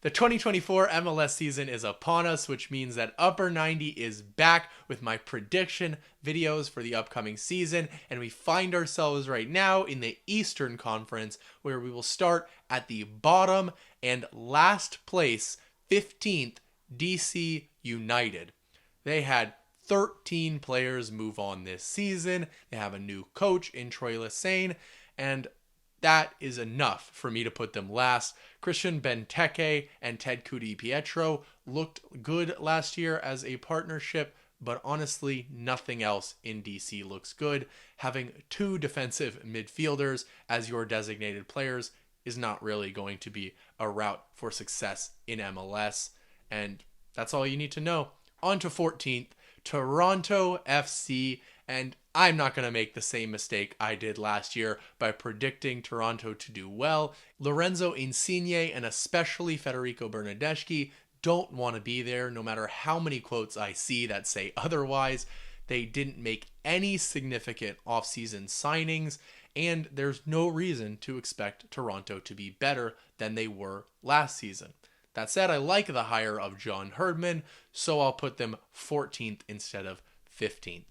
The 2024 MLS season is upon us, which means that Upper 90 is back with my prediction videos for the upcoming season, and we find ourselves right now in the Eastern Conference, where we will start at the bottom and last place, 15th, DC United. They had 13 players move on this season. They have a new coach in Troy Lesesne, and that is enough for me to put them last. Christian Benteke and Ted Pietro looked good last year as a partnership, but honestly, nothing else in DC looks good. Having two defensive midfielders as your designated players is not really going to be a route for success in MLS, and that's all you need to know. On to 14th, Toronto FC, and I'm not going to make the same mistake I did last year by predicting Toronto to do well. Lorenzo Insigne and especially Federico Bernardeschi don't want to be there, no matter how many quotes I see that say otherwise. They didn't make any significant offseason signings, and there's no reason to expect Toronto to be better than they were last season. That said, I like the hire of John Herdman, so I'll put them 14th instead of 15th.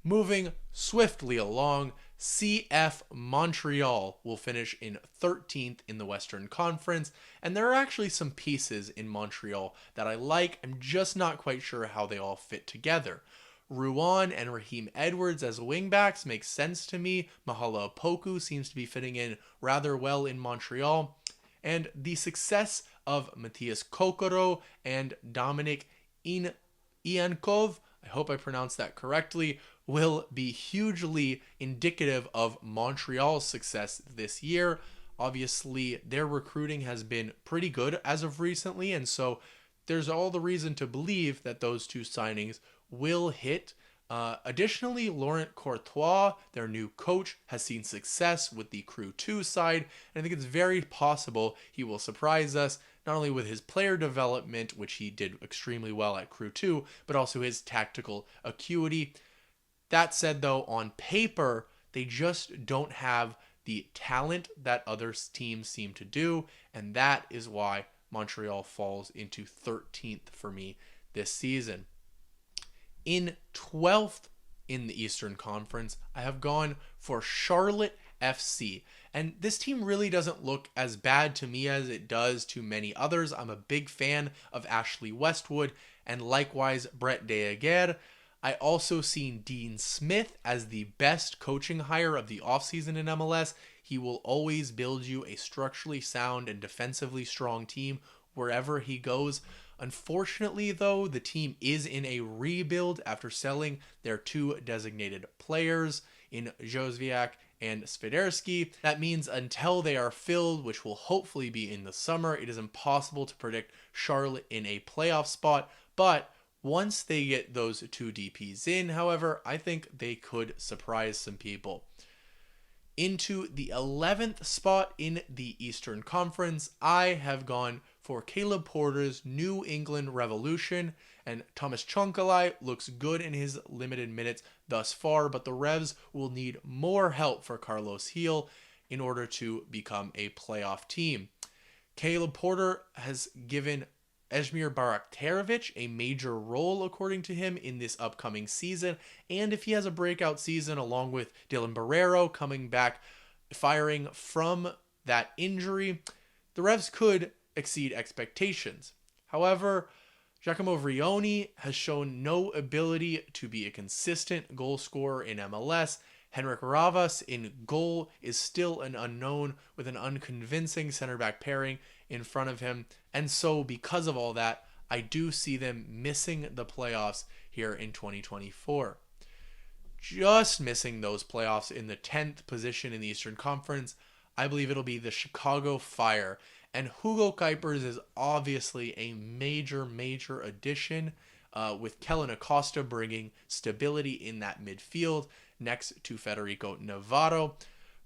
Moving swiftly along, CF Montreal will finish in 13th in the Western Conference, and there are actually some pieces in Montreal that I like. I'm just not quite sure how they all fit together. Ruan and Raheem Edwards as wingbacks makes sense to me. Mahala Opoku seems to be fitting in rather well in Montreal. And the success of Matthias Kokoro and Dominic Iankov, I hope I pronounced that correctly, will be hugely indicative of Montreal's success this year. Obviously, their recruiting has been pretty good as of recently, and so there's all the reason to believe that those two signings will hit. Additionally, Laurent Courtois, their new coach, has seen success with the Crew 2 side, and I think it's very possible he will surprise us, not only with his player development, which he did extremely well at Crew 2, but also his tactical acuity. That said, though, on paper, they just don't have the talent that other teams seem to do, and that is why Montreal falls into 13th for me this season. In 12th in the Eastern Conference, I have gone for Charlotte FC. And this team really doesn't look as bad to me as it does to many others. I'm a big fan of Ashley Westwood and likewise Brett De Aguirre. I also seen Dean Smith as the best coaching hire of the offseason in MLS. He will always build you a structurally sound and defensively strong team wherever he goes. Unfortunately, though, the team is in a rebuild after selling their two designated players in Józwiak and Swiderski. That means until they are filled, which will hopefully be in the summer, it is impossible to predict Charlotte in a playoff spot. But once they get those two DPs in, however, I think they could surprise some people. Into the 11th spot in the Eastern Conference, I have gone for Caleb Porter's New England Revolution, and Thomas Chonkalai looks good in his limited minutes thus far, but the Revs will need more help for Carlos Heel in order to become a playoff team. Caleb Porter has given Ejmir Baraktarevic a major role, according to him, in this upcoming season, and if he has a breakout season along with Dylan Barrero coming back firing from that injury, the Revs could exceed expectations. However, Giacomo Vrioni has shown no ability to be a consistent goal scorer in MLS. Henrik Ravas in goal is still an unknown with an unconvincing center back pairing in front of him. And so because of all that, I do see them missing the playoffs here in 2024. Just missing those playoffs in the 10th position in the Eastern Conference, I believe it'll be the Chicago Fire. And Hugo Kuipers is obviously a major addition, with Kellen Acosta bringing stability in that midfield next to Federico Navarro.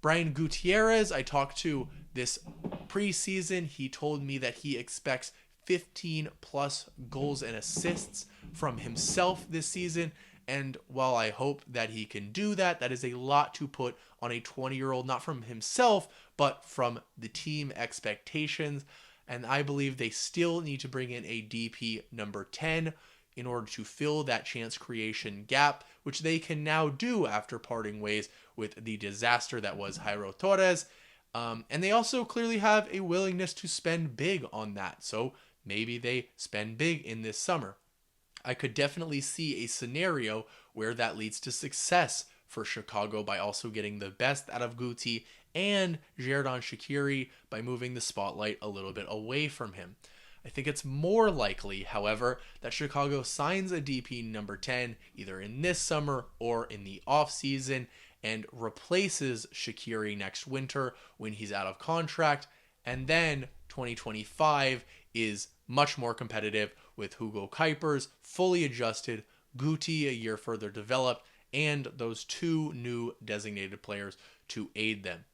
Brian Gutierrez, I talked to this preseason. He told me that he expects 15 plus goals and assists from himself this season. And while I hope that he can do that, that is a lot to put on a 20-year-old, not from himself, but from the team expectations. and I believe they still need to bring in a DP number 10 in order to fill that chance creation gap, which they can now do after parting ways with the disaster that was Jairo Torres. And they also clearly have a willingness to spend big on that. So maybe they spend big in this summer. I could definitely see a scenario where that leads to success for Chicago by also getting the best out of Guti and Xherdan Shaqiri by moving the spotlight a little bit away from him. I think it's more likely, however, that Chicago signs a DP number 10 either in this summer or in the offseason and replaces Shaqiri next winter when he's out of contract, and then 2025 is much more competitive with Hugo Kuipers fully adjusted, Guti a year further developed, and those two new designated players to aid them.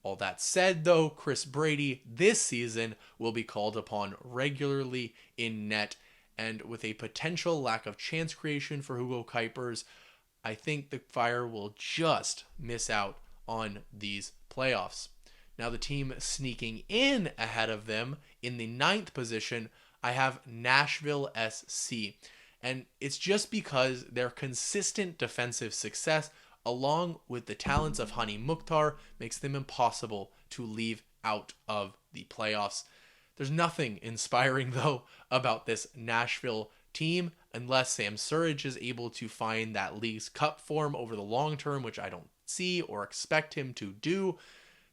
All that said, though, Chris Brady this season will be called upon regularly in net, and with a potential lack of chance creation for Hugo Kuipers, I think the Fire will just miss out on these playoffs. Now, the team sneaking in ahead of them in the 9th position, I have Nashville SC. And it's just because their consistent defensive success, along with the talents of Hani Mukhtar, makes them impossible to leave out of the playoffs. There's nothing inspiring, though, about this Nashville team unless Sam Surridge is able to find that League's Cup form over the long term, which I don't see or expect him to do.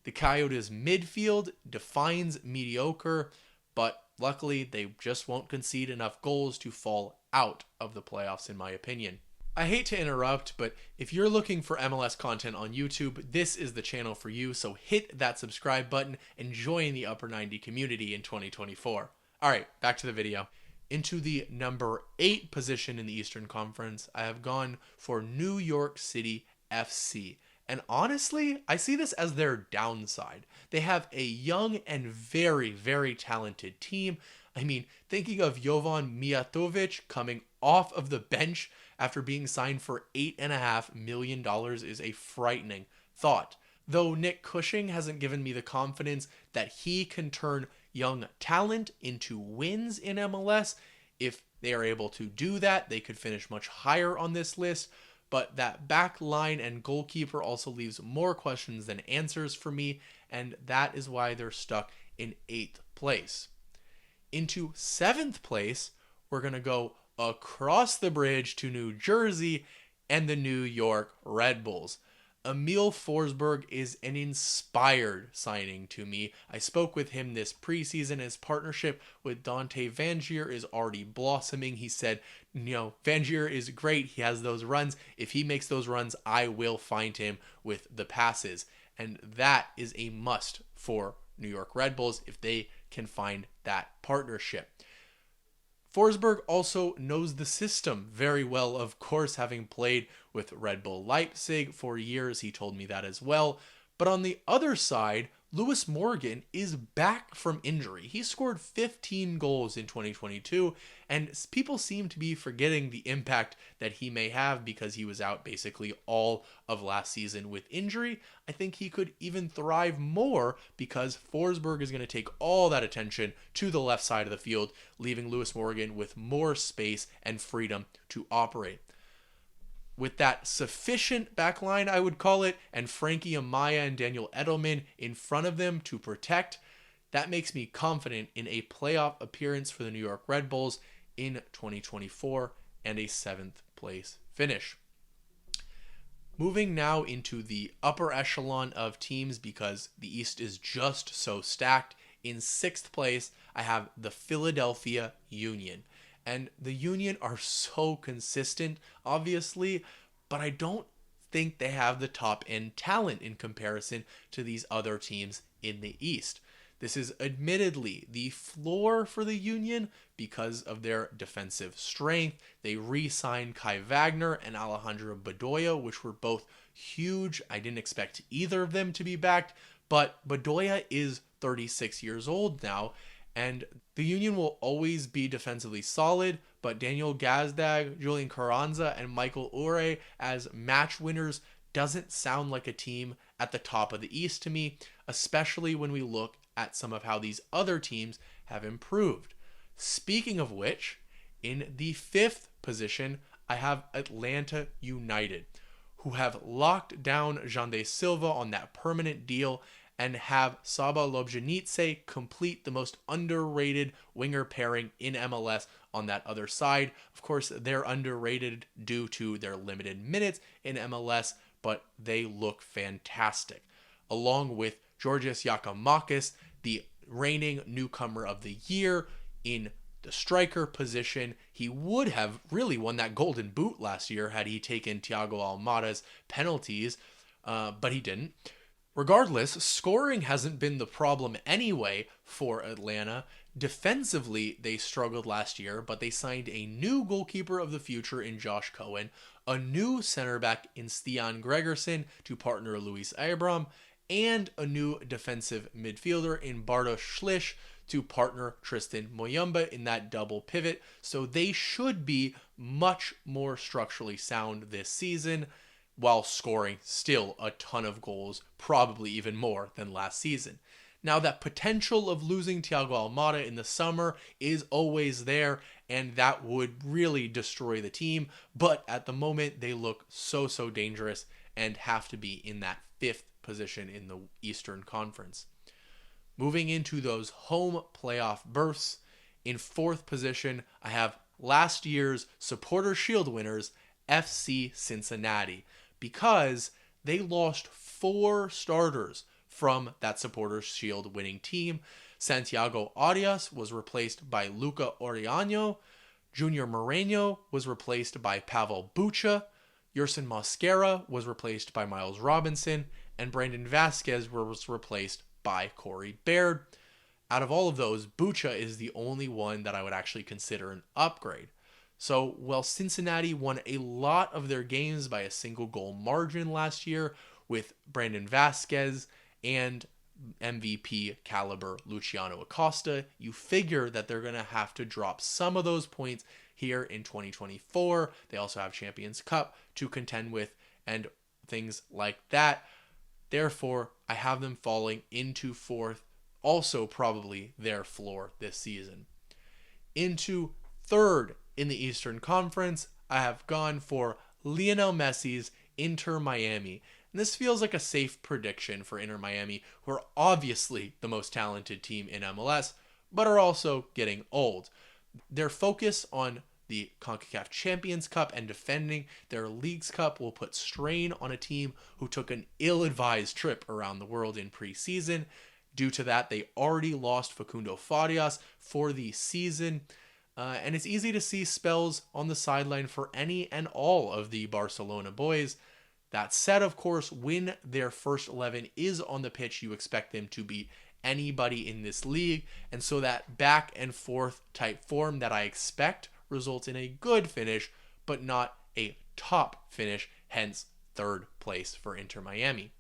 The Coyotes' midfield defines mediocre, but luckily they just won't concede enough goals to fall out of the playoffs, in my opinion. I hate to interrupt, but if you're looking for MLS content on YouTube, this is the channel for you, so hit that subscribe button and join the Upper 90 community in 2024. Alright, back to the video. Into the number 8 position in the Eastern Conference, I have gone for New York City FC. And honestly, I see this as their downside. They have a young and very, very talented team. I mean, thinking of Jovan Mijatovic coming off of the bench after being signed for $8.5 million is a frightening thought. Though Nick Cushing hasn't given me the confidence that he can turn young talent into wins in MLS. If they are able to do that, they could finish much higher on this list. But that back line and goalkeeper also leaves more questions than answers for me, and that is why they're stuck in 8th place. Into 7th place, we're going to go across the bridge to New Jersey and the New York Red Bulls. Emil Forsberg is an inspired signing to me. I spoke with him this preseason. His partnership with Dante Vangier is already blossoming. He said, Vangier is great. He has those runs. If he makes those runs, I will find him with the passes. And that is a must for New York Red Bulls if they can find that partnership. Forsberg also knows the system very well, of course, having played with Red Bull Leipzig for years. He told me that as well. But on the other side, Lewis Morgan is back from injury. He scored 15 goals in 2022, and people seem to be forgetting the impact that he may have because he was out basically all of last season with injury. I think he could even thrive more because Forsberg is going to take all that attention to the left side of the field, leaving Lewis Morgan with more space and freedom to operate. With that sufficient backline, I would call it, and Frankie Amaya and Daniel Edelman in front of them to protect, that makes me confident in a playoff appearance for the New York Red Bulls in 2024 and a 7th place finish. Moving now into the upper echelon of teams because the East is just so stacked. In 6th place, I have the Philadelphia Union. And the Union are so consistent, obviously, but I don't think they have the top-end talent in comparison to these other teams in the East. This is admittedly the floor for the Union because of their defensive strength. They re-signed Kai Wagner and Alejandro Bedoya, which were both huge. I didn't expect either of them to be backed, but Bedoya is 36 years old now, and the Union will always be defensively solid, but Daniel Gazdag, Julian Carranza, and Michael Ure as match winners doesn't sound like a team at the top of the East to me, especially when we look at some of how these other teams have improved. Speaking of which, in the 5th position, I have Atlanta United, who have locked down Jean de Silva on that permanent deal and have Saba Lobjanitse complete the most underrated winger pairing in MLS on that other side. Of course, they're underrated due to their limited minutes in MLS, but they look fantastic. Along with Georgios Giakoumakis, the reigning newcomer of the year in the striker position. He would have really won that golden boot last year had he taken Thiago Almada's penalties, but he didn't. Regardless, scoring hasn't been the problem anyway for Atlanta. Defensively, they struggled last year, but they signed a new goalkeeper of the future in Josh Cohen, a new center back in Stian Gregerson to partner Luis Abram, and a new defensive midfielder in Bartosz Szlich to partner Tristan Moyumba in that double pivot. So they should be much more structurally sound this season, while scoring still a ton of goals, probably even more than last season. Now, that potential of losing Thiago Almada in the summer is always there, and that would really destroy the team. But at the moment, they look so dangerous and have to be in that 5th position in the Eastern Conference. Moving into those home playoff berths, in 4th position, I have last year's Supporter Shield winners, FC Cincinnati, because they lost 4 starters from that Supporters Shield winning team. Santiago Arias was replaced by Luca Oriano, Junior Moreno was replaced by Pavel Bucha, Yerson Mosquera was replaced by Miles Robinson, and Brandon Vasquez was replaced by Corey Baird. Out of all of those, Bucha is the only one that I would actually consider an upgrade. So while Cincinnati won a lot of their games by a single goal margin last year with Brandon Vasquez and MVP caliber Luciano Acosta, you figure that they're going to have to drop some of those points here in 2024. They also have Champions Cup to contend with and things like that. Therefore, I have them falling into 4th, also probably their floor this season. Into 3rd in the Eastern Conference, I have gone for Lionel Messi's Inter Miami. And this feels like a safe prediction for Inter Miami, who are obviously the most talented team in MLS, but are also getting old. Their focus on the CONCACAF Champions Cup and defending their Leagues Cup will put strain on a team who took an ill-advised trip around the world in preseason. Due to that, they already lost Facundo Farias for the season. And it's easy to see spells on the sideline for any and all of the Barcelona boys. That said, of course, when their first 11 is on the pitch, you expect them to beat anybody in this league. And so that back and forth type form that I expect results in a good finish, but not a top finish, hence 3rd place for Inter Miami.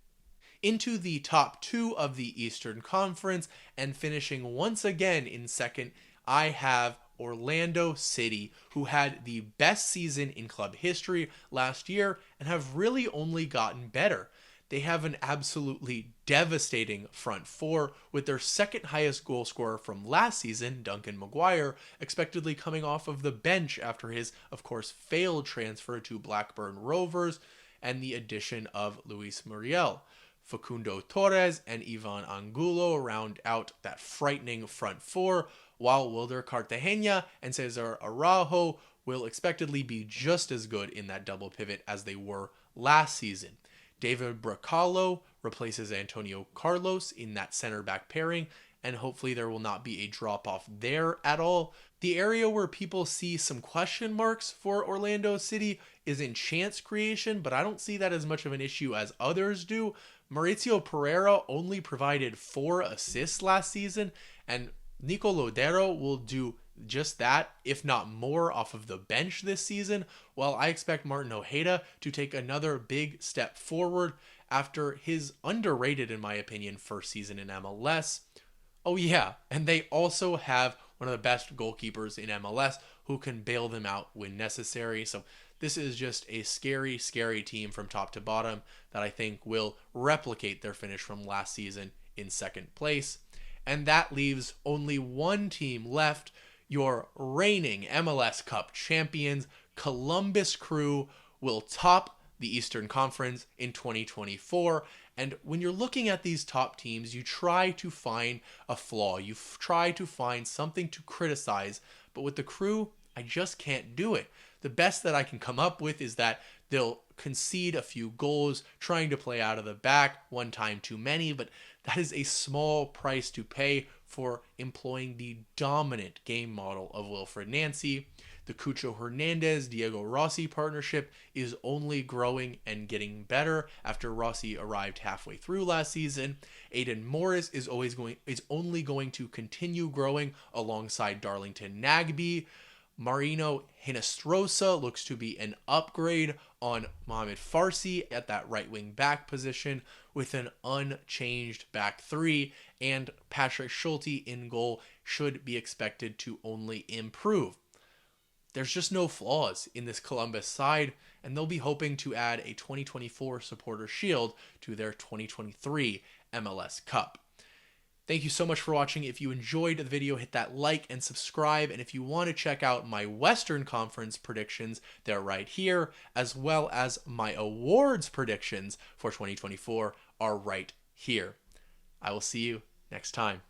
Into the top 2 of the Eastern Conference and finishing once again in 2nd, I have Orlando City, who had the best season in club history last year and have really only gotten better. They have an absolutely devastating front 4, with their 2nd highest goal scorer from last season, Duncan Maguire, expectedly coming off of the bench after his, of course, failed transfer to Blackburn Rovers and the addition of Luis Muriel. Facundo Torres and Ivan Angulo round out that frightening front 4, while Wilder Cartagena and Cesar Araujo will expectedly be just as good in that double pivot as they were last season. David Bracalo replaces Antonio Carlos in that center back pairing, and hopefully there will not be a drop off there at all. The area where people see some question marks for Orlando City is in chance creation, but I don't see that as much of an issue as others do. Mauricio Pereira only provided 4 assists last season, and Nico Lodero will do just that, if not more, off of the bench this season, while I expect Martin Ojeda to take another big step forward after his underrated, in my opinion, first season in MLS. Oh yeah, and they also have one of the best goalkeepers in MLS who can bail them out when necessary. So this is just a scary, scary team from top to bottom that I think will replicate their finish from last season in 2nd place. And that leaves only one team left, your reigning MLS Cup champions, Columbus Crew, will top the Eastern Conference in 2024. And when you're looking at these top teams, you try to find a flaw. You try to find something to criticize. But with the Crew, I just can't do it. The best that I can come up with is that they'll concede a few goals, trying to play out of the back, one time too many, but that is a small price to pay for employing the dominant game model of Wilfred Nancy. The Cucho Hernandez-Diego Rossi partnership is only growing and getting better after Rossi arrived halfway through last season. Aiden Morris is only going to continue growing alongside Darlington Nagbe. Marino Hinestrosa looks to be an upgrade on Mohamed Farsi at that right wing back position with an unchanged back three, and Patrick Schulte in goal should be expected to only improve. There's just no flaws in this Columbus side, and they'll be hoping to add a 2024 supporter shield to their 2023 MLS Cup. Thank you so much for watching. If you enjoyed the video, hit that like and subscribe. And if you want to check out my Western Conference predictions, they're right here, as well as my awards predictions for 2024 are right here. I will see you next time.